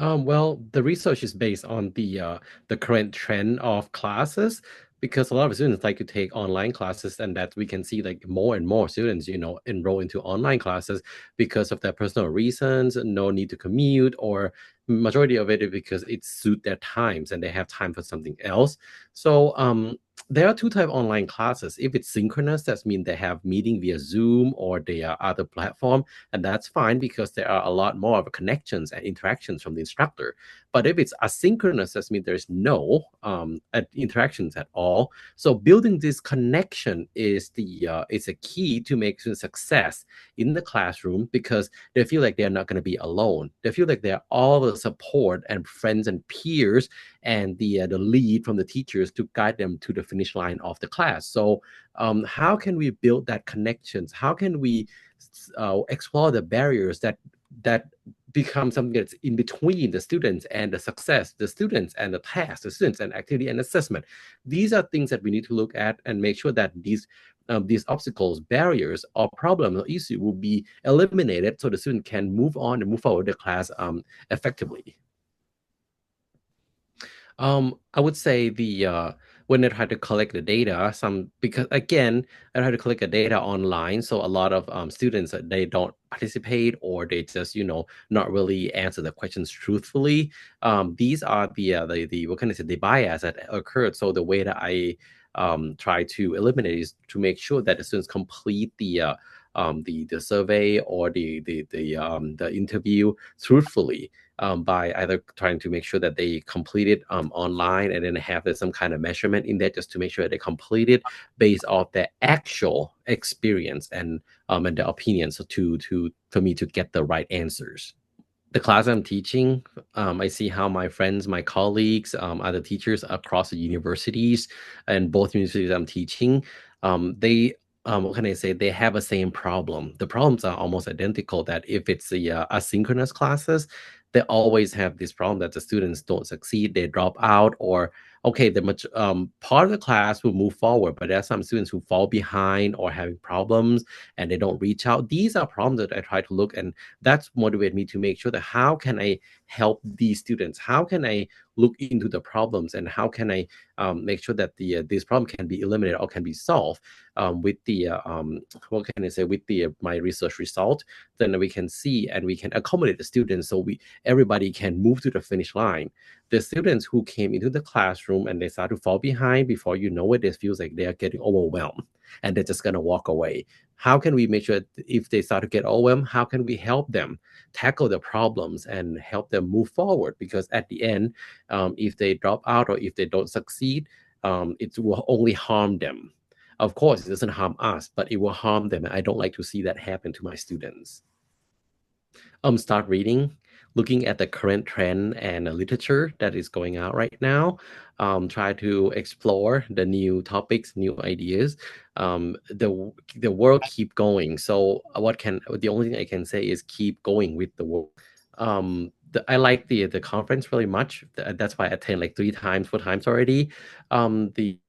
Well, the research is based on the current trend of classes because a lot of students like to take online classes, and that we can see like more and more students, enroll into online classes because of their personal reasons, no need to commute, or majority of it is because it suit their times and they have time for something else. So there are two type of online classes. If it's synchronous, that means they have meeting via Zoom or their other platform, and that's fine because there are a lot more of connections and interactions from the instructor. But if it's asynchronous, that means there's no interactions at all. So building this connection is a key to make success in the classroom because they feel like they're not going to be alone. They feel like they're all the support and friends and peers and the lead from the teachers to guide them to the finish line of the class. So how can we build that connections? How can we explore the barriers that become something that's in between the students and the success, the students and the task, the students and activity and assessment? These are things that we need to look at and make sure that these obstacles, barriers, or problems or issues will be eliminated so the student can move on and move forward the class effectively. I would say the when I try to collect the data, because again, I try to collect the data online, so a lot of students they don't participate or they just not really answer the questions truthfully. These are the what can I say, the bias that occurred. So the way that I try to eliminate is to make sure that the students complete the survey or the interview truthfully, by either trying to make sure that they complete it online and then have some kind of measurement in there just to make sure they complete it based off their actual experience and their opinions, so to for me to get the right answers. The class I'm teaching, I see how my friends, my colleagues, other teachers across the universities and both universities I'm teaching, they what can I say? They have the same problem. The problems are almost identical. That if it's the asynchronous classes, they always have this problem that the students don't succeed, they drop out, or okay, the much part of the class will move forward, but there are some students who fall behind or having problems and they don't reach out. These are problems that I try to look, and that's motivated me to make sure that how can I help these students? How can I look into the problems and how can I make sure that this problem can be eliminated or can be solved with the what can I say, with the my research result? Then we can see and we can accommodate the students so we everybody can move to the finish line. The students who came into the classroom and they start to fall behind, before you know it, it feels like they are getting overwhelmed and they're just gonna walk away. How can we make sure if they start to get overwhelmed, how can we help them tackle the problems and help them move forward? Because at the end, if they drop out or if they don't succeed, it will only harm them. Of course, it doesn't harm us, but it will harm them. I don't like to see that happen to my students. Start reading, looking at the current trend and literature that is going out right now. Try to explore the new topics, new ideas. The world keep going. So the only thing I can say is keep going with the world. I like the conference really much. That's why I attend like 3 times, 4 times already. The